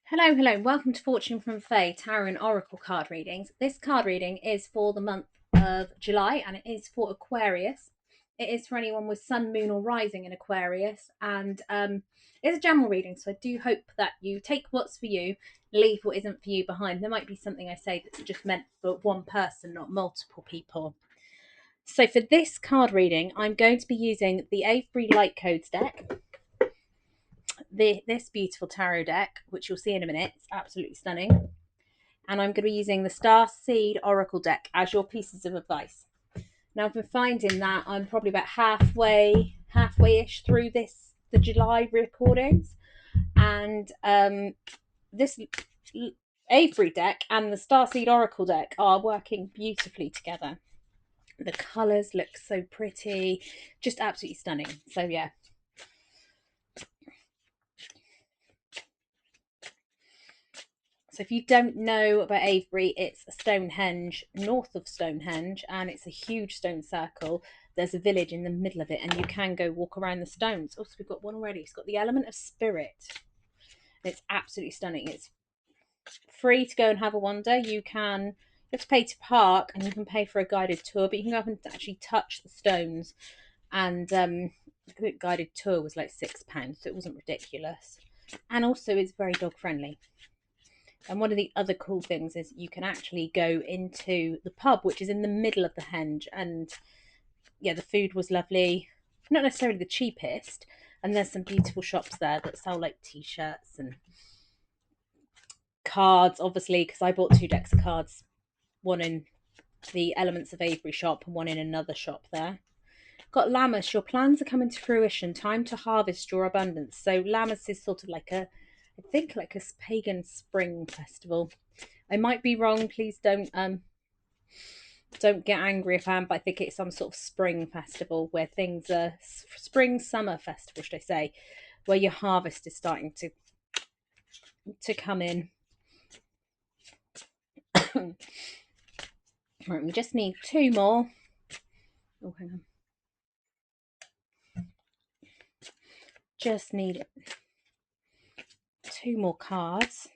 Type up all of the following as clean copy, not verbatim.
Hello, welcome to Fortune from Fae Tarot and Oracle card readings. This card reading is for the month of July and it is for Aquarius. It is for anyone with Sun, Moon, or Rising in Aquarius, and it's a general reading, so I do hope that you take what's for you, leave what isn't for you behind. There might be something I say that's just meant for one person, not multiple people. So for this card reading, I'm going to be using the Avery Light Codes deck, this beautiful tarot deck, which you'll see in a minute. It's absolutely stunning. And I'm going to be using the Star Seed Oracle deck as your pieces of advice. Now, I've been finding that I'm probably about halfway-ish through the July recordings, and this Avery deck and the Star Seed Oracle deck are working beautifully together. The colours look so pretty, just absolutely stunning. So yeah. So if you don't know about Avery, it's Stonehenge, north of Stonehenge, and it's a huge stone circle. There's a village in the middle of it, and you can go walk around the stones. Also, we've got one already. It's got the element of spirit. It's absolutely stunning. It's free to go and have a wander. You have to pay to park, and you can pay for a guided tour, but you can go up and actually touch the stones. And the guided tour was like £6, so it wasn't ridiculous. And also, it's very dog friendly. And one of the other cool things is you can actually go into the pub, which is in the middle of the henge. And yeah, the food was lovely. Not necessarily the cheapest. And there's some beautiful shops there that sell like t-shirts and cards, obviously, because I bought 2 decks of cards, one in the Elements of Avery shop and one in another shop there. Got Lammas, your plans are coming to fruition. Time to harvest your abundance. So Lammas is sort of like I think like a pagan spring festival. I might be wrong. Please don't get angry if I am, but I think it's some sort of spring festival where things are summer festival, should I say, where your harvest is starting to come in. Right, we just need 2 more. Oh, hang on. Just need 2 more cards.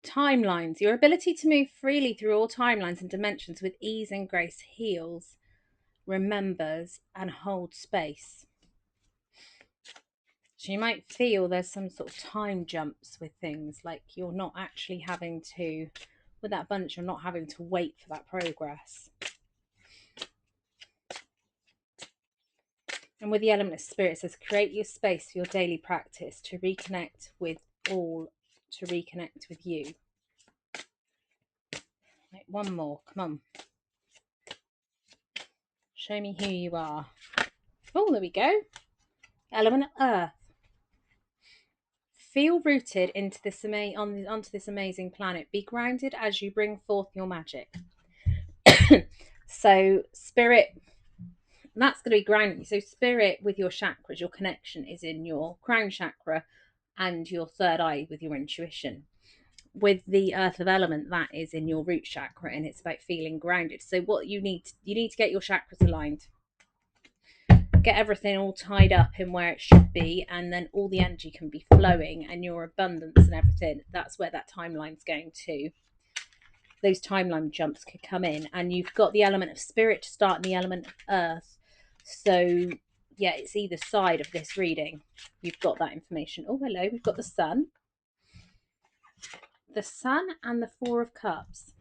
Timelines. Your ability to move freely through all timelines and dimensions with ease and grace heals, remembers, and holds space. So you might feel there's some sort of time jumps with things, like you're not actually having to, with that bunch, you're not having to wait for that progress. And with the element of spirit, it says create your space for your daily practice to reconnect with all, to reconnect with you. Right, 1 more, come on. Show me who you are. Oh, there we go. Element of earth. Feel rooted into this onto this amazing planet. Be grounded as you bring forth your magic. So spirit, that's going to be grounding. So spirit with your chakras, your connection is in your crown chakra and your third eye with your intuition. With the earth of element, that is in your root chakra, and it's about feeling grounded. So what you need to get your chakras aligned, get everything all tied up in where it should be, and then all the energy can be flowing, and your abundance and everything, that's where that timeline's going to. Those timeline jumps could come in, and you've got the element of spirit to start and the element of earth. So yeah, it's either side of this reading. You've got that information. Oh, hello, we've got the sun and the 4 of cups.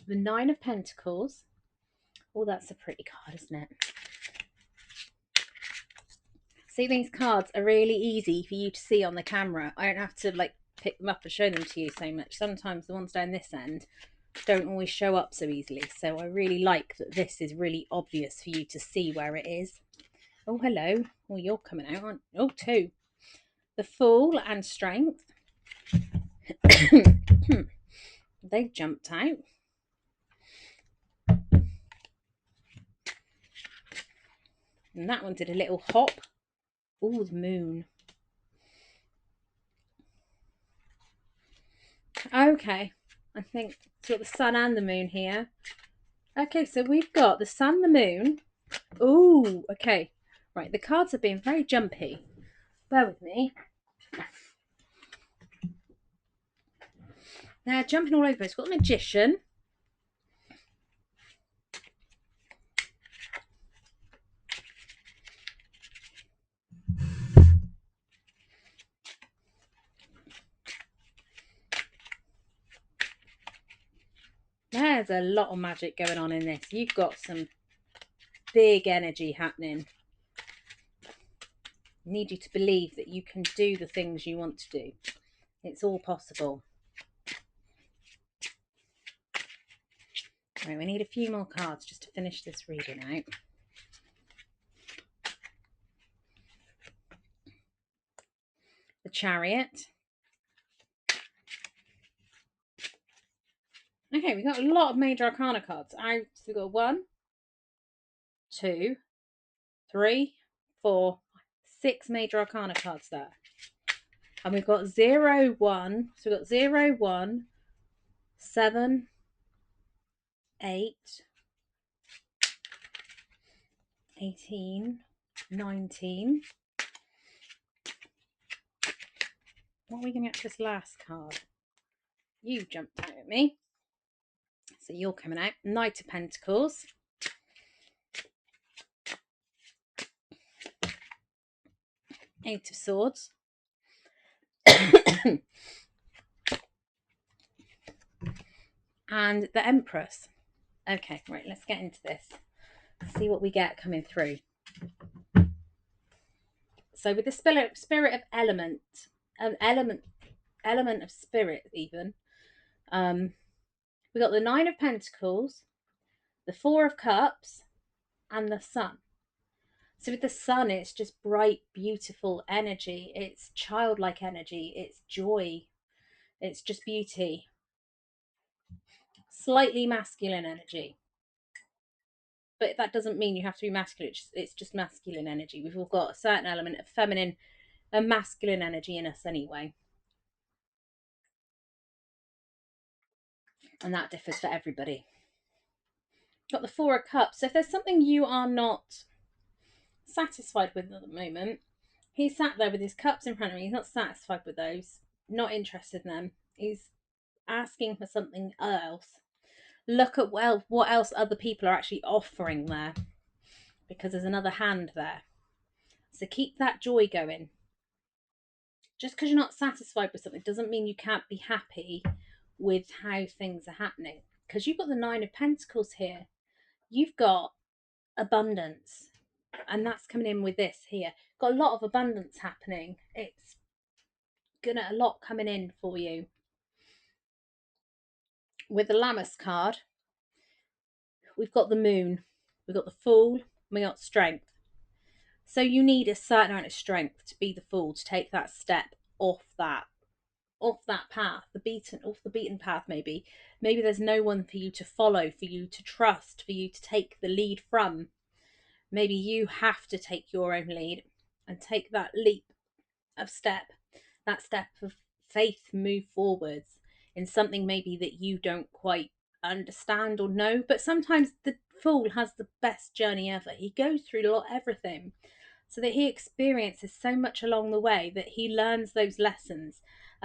The 9 of pentacles. Oh, that's a pretty card, isn't it? See, these cards are really easy for you to see on the camera. I don't have to like pick them up and show them to you so much. Sometimes the ones down this end don't always show up so easily. So I really like that this is really obvious for you to see where it is. Oh, hello. Oh, you're coming out, aren't you? Oh, 2. the Fool and Strength. They've jumped out. And that one did a little hop. Oh, the Moon. Okay, I think it's got the Sun and the Moon here. Okay, so we've got the Sun, the Moon. Oh, okay. Right, the cards are being very jumpy. Bear with me. They're jumping all over. It's got the Magician. There's a lot of magic going on in this. You've got some big energy happening. I need you to believe that you can do the things you want to do. It's all possible. Right, we need a few more cards just to finish this reading out. The Chariot. Okay, we've got a lot of major arcana cards. So we've got 1, 2, 3, 4, 6 major arcana cards there. And we've got 0, 1. So we've got 0, 1, 7, 8, 18, 19. What are we going to get this last card? You jumped out at me. So you're coming out. Knight of Pentacles. Eight of Swords. And the Empress. Okay, right, let's get into this. See what we get coming through. So with the spirit of element of spirit even, we got the 9 of Pentacles, the 4 of Cups, and the Sun. So with the Sun, it's just bright, beautiful energy. It's childlike energy. It's joy. It's just beauty. Slightly masculine energy. But that doesn't mean you have to be masculine. It's just masculine energy. We've all got a certain element of feminine and masculine energy in us anyway. And that differs for everybody. Got the 4 of Cups. So if there's something you are not satisfied with at the moment, he sat there with his cups in front of him. He's not satisfied with those, not interested in them. He's asking for something else. Look at what else other people are actually offering there, because there's another hand there. So keep that joy going. Just because you're not satisfied with something doesn't mean you can't be happy with how things are happening. Because you've got the 9 of Pentacles here. You've got abundance. And that's coming in with this here. Got a lot of abundance happening. It's gonna a lot coming in for you. With the Lammas card, we've got the Moon, we've got the Fool, we got Strength. So you need a certain amount of strength to be the Fool, to take that step off that path, off the beaten path. Maybe there's no one for you to follow, for you to trust, for you to take the lead from. Maybe you have to take your own lead and take that leap of that step of faith, move forwards in something maybe that you don't quite understand or know. But sometimes the Fool has the best journey ever. He goes through everything, so that he experiences so much along the way that he learns those lessons.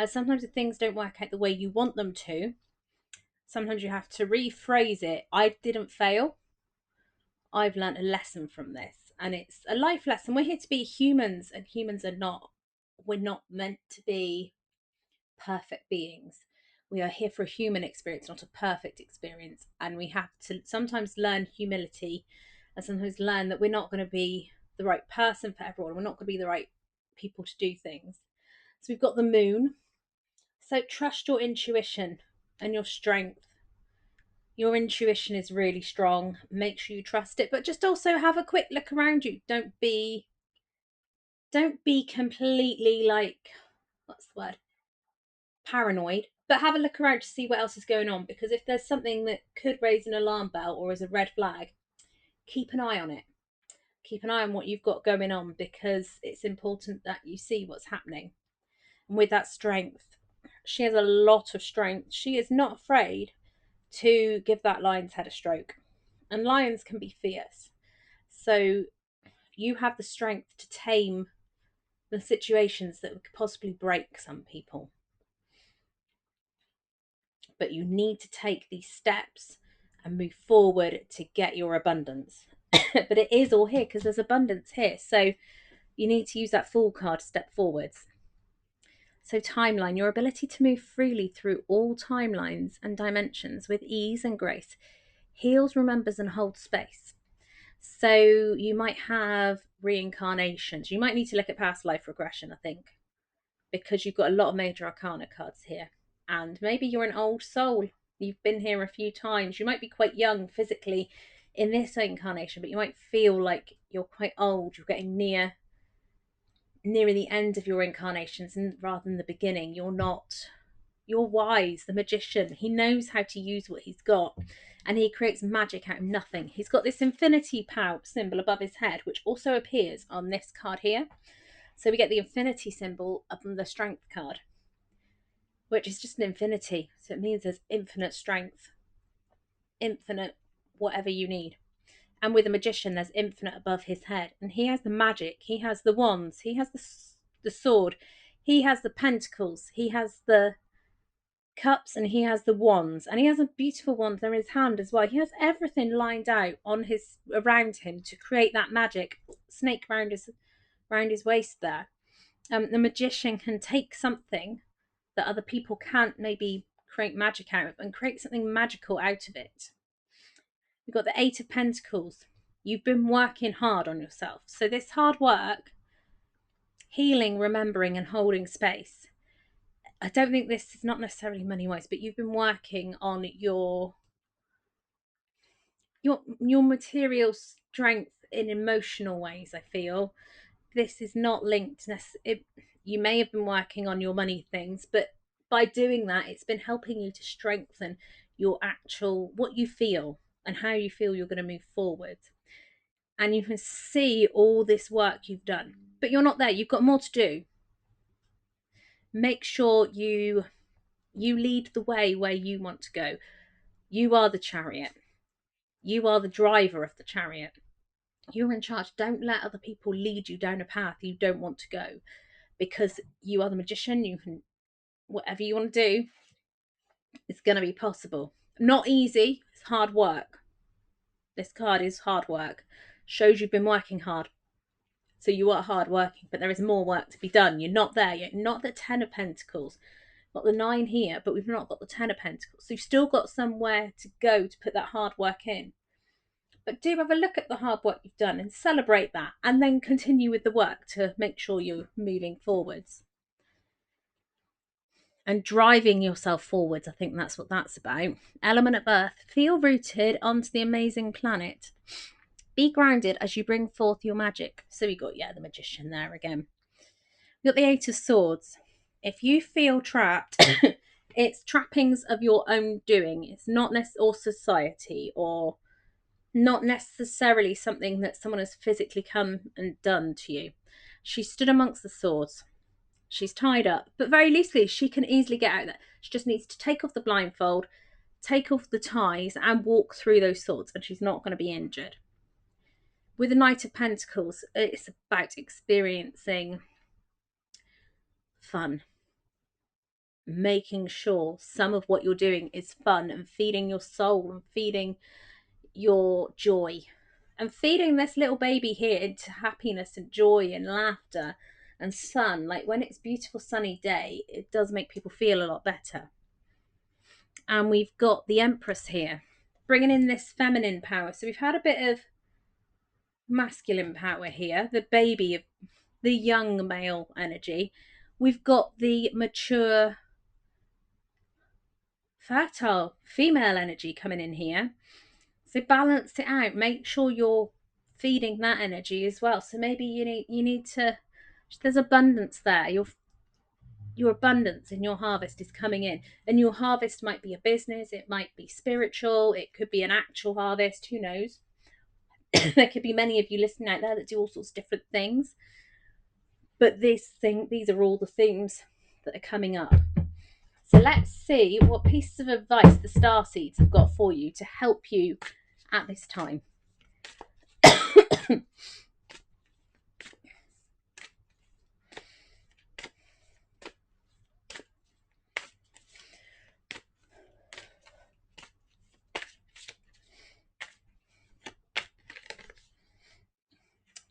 Sometimes if things don't work out the way you want them to, sometimes you have to rephrase it. I didn't fail. I've learned a lesson from this, and it's a life lesson. We're here to be humans, and humans are not. We're not meant to be perfect beings. We are here for a human experience, not a perfect experience. And we have to sometimes learn humility, and sometimes learn that we're not going to be the right person for everyone. We're not going to be the right people to do things. So we've got the Moon. So trust your intuition and your strength. Your intuition is really strong. Make sure you trust it, but just also have a quick look around you. Don't be Don't be completely like, what's the word, paranoid, but have a look around to see what else is going on, because if there's something that could raise an alarm bell or is a red flag, keep an eye on it. Keep an eye on what you've got going on, because it's important that you see what's happening. And with that strength, she has a lot of strength. She is not afraid to give that lion's head a stroke. And lions can be fierce. So you have the strength to tame the situations that could possibly break some people. But you need to take these steps and move forward to get your abundance. But it is all here because there's abundance here. So you need to use that Fool card to step forwards. So timeline, your ability to move freely through all timelines and dimensions with ease and grace, heals, remembers, and holds space. So you might have reincarnations. You might need to look at past life regression, I think, because you've got a lot of major arcana cards here. And maybe you're an old soul. You've been here a few times. You might be quite young physically in this incarnation, but you might feel like you're quite old. You're getting nearer the end of your incarnations, and rather than the beginning. You're wise, the magician. He knows how to use what he's got, and he creates magic out of nothing. He's got this infinity pout symbol above his head, which also appears on this card here. So we get the infinity symbol up on the strength card, which is just an infinity. So it means there's infinite strength, infinite whatever you need. And with a magician, there's infinite above his head. And he has the magic, he has the wands, he has the sword, he has the pentacles, he has the cups, and he has the wands, and he has a beautiful wand in his hand as well. He has everything lined out on his around him to create that magic snake around his waist there. The magician can take something that other people can't maybe create magic out of and create something magical out of it. We've got the Eight of Pentacles. You've been working hard on yourself. So this hard work, healing, remembering, and holding space. I don't think this is not necessarily money wise, but you've been working on your material strength in emotional ways. I feel this is not linked. You may have been working on your money things, but by doing that, it's been helping you to strengthen your actual what you feel and how you feel you're going to move forward. And you can see all this work you've done, but you're not there. You've got more to do. Make sure you lead the way where you want to go. You are the chariot. You are the driver of the chariot. You're in charge. Don't let other people lead you down a path you don't want to go, because you are the magician. You can, whatever you want to do, it's going to be possible. Not easy. It's hard work. This card is hard work. Shows you've been working hard. So you are hard working, but there is more work to be done. You're not there yet. Not the 10 of Pentacles. Got the 9 here, but we've not got the 10 of Pentacles. So you've still got somewhere to go to put that hard work in. But do have a look at the hard work you've done and celebrate that, and then continue with the work to make sure you're moving forwards and driving yourself forwards. I think that's what that's about. Element of Earth. Feel rooted onto the amazing planet. Be grounded as you bring forth your magic. So we got, the magician there again. We got the Eight of Swords. If you feel trapped, it's trappings of your own doing. It's not or society, or not necessarily something that someone has physically come and done to you. She stood amongst the swords. She's tied up, but very loosely. She can easily get out of that. She just needs to take off the blindfold, take off the ties, and walk through those swords, and she's not going to be injured. With the Knight of Pentacles, it's about experiencing fun. Making sure some of what you're doing is fun and feeding your soul and feeding your joy and feeding this little baby here into happiness and joy and laughter and sun. Like when it's a beautiful sunny day, it does make people feel a lot better. And we've got the Empress here, bringing in this feminine power. So we've had a bit of masculine power here, the baby of the young male energy. We've got the mature, fertile female energy coming in here. So balance it out. Make sure you're feeding that energy as well. So maybe you need to There's abundance there. Your abundance in your harvest is coming in, and your harvest might be a business, it might be spiritual, it could be an actual harvest, who knows. There could be many of you listening out there that do all sorts of different things, but these are all the themes that are coming up. So let's see what pieces of advice the star seeds have got for you to help you at this time.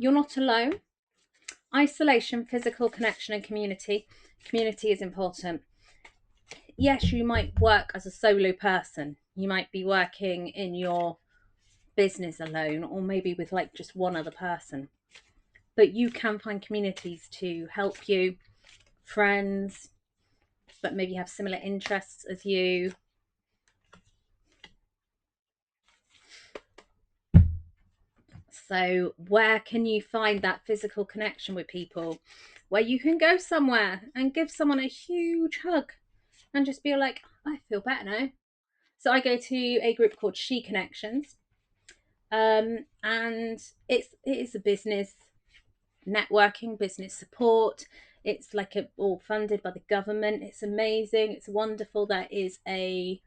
You're not alone. Isolation, physical connection, and community. Community is important. Yes, you might work as a solo person. You might be working in your business alone, or maybe with like just one other person. But you can find communities to help you, friends that maybe have similar interests as you. So where can you find that physical connection with people, where you can go somewhere and give someone a huge hug and just be like, I feel better now. So I go to a group called She Connections, and it is a business networking, business support. It's like all funded by the government. It's amazing. It's wonderful. There is a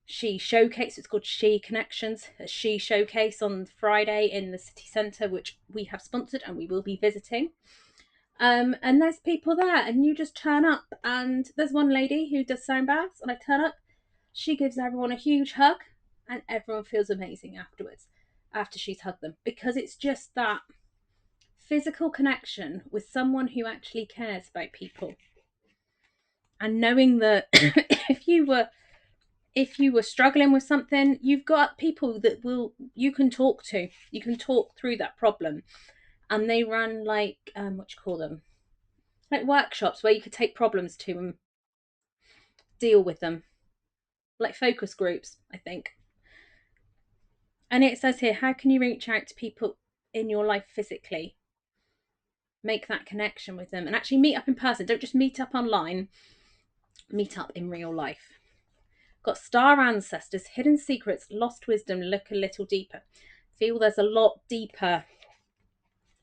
She Showcase. It's called She Connections. A She Showcase on Friday in the city centre, which we have sponsored and we will be visiting. And there's people there, and you just turn up. And there's one lady who does sound baths, and I turn up. She gives everyone a huge hug, and everyone feels amazing afterwards, after she's hugged them, because it's just that physical connection with someone who actually cares about people, and knowing that if you were struggling with something, you've got people that you can talk to. You can talk through that problem, and they run like what you call them, like workshops where you could take problems to and deal with them, like focus groups, I think. And it says here, how can you reach out to people in your life physically? Make that connection with them and actually meet up in person. Don't just meet up online, meet up in real life. Got star ancestors, hidden secrets, lost wisdom, look a little deeper. Feel there's a lot deeper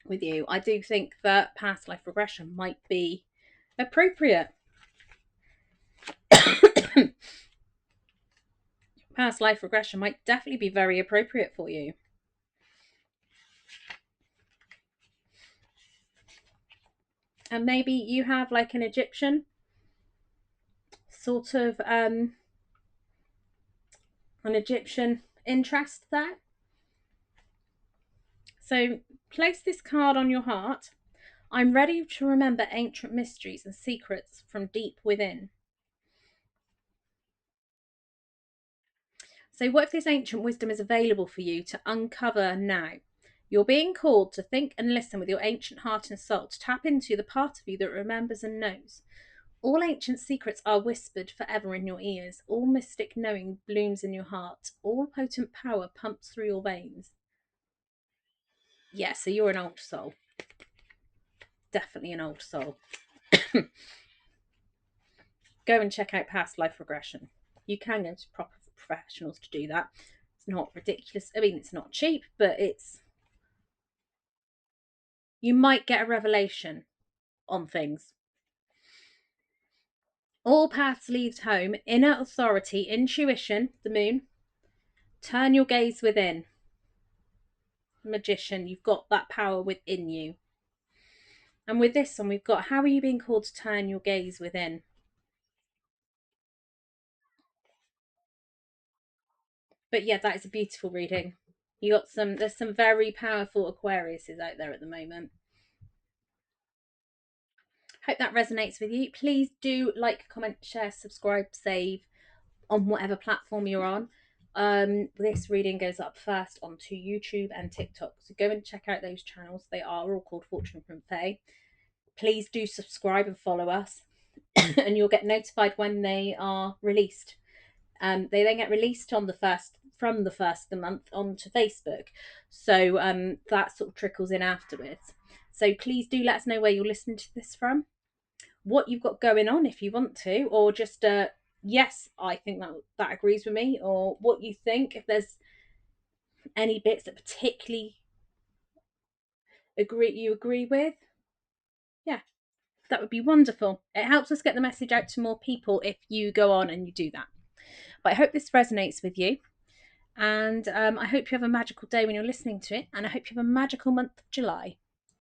with you. I do think that past life regression might be appropriate. Past life regression might definitely be very appropriate for you. And maybe you have like an Egyptian sort of an Egyptian interest there. So place this card on your heart. I'm ready to remember ancient mysteries and secrets from deep within. So what if this ancient wisdom is available for you to uncover now? You're being called to think and listen with your ancient heart and soul, to tap into the part of you that remembers and knows. All ancient secrets are whispered forever in your ears. All mystic knowing blooms in your heart. All potent power pumps through your veins. Yeah, so you're an old soul. Definitely an old soul. Go and check out past life regression. You can go to proper professionals to do that. It's not ridiculous. I mean, it's not cheap, but you might get a revelation on things. All paths lead home. Inner authority, intuition, the moon. Turn your gaze within. Magician, you've got that power within you. And with this one, we've got, how are you being called to turn your gaze within? But yeah, that is a beautiful reading. There's some very powerful Aquariuses out there at the moment. Hope that resonates with you. Please do like, comment, share, subscribe, save on whatever platform you're on. This reading goes up first onto YouTube and TikTok, so go and check out those channels. They are all called Fortune from Faye. Please do subscribe and follow us, and you'll get notified when they are released. They then get released on the first of the month onto Facebook, so that sort of trickles in afterwards. So please do let us know where you're listening to this from, what you've got going on if you want to, or just yes, I think that agrees with me, or what you think, if there's any bits that particularly agree with. Yeah, that would be wonderful. It helps us get the message out to more people if you go on and you do that. But I hope this resonates with you, and I hope you have a magical day when you're listening to it, and I hope you have a magical month of July.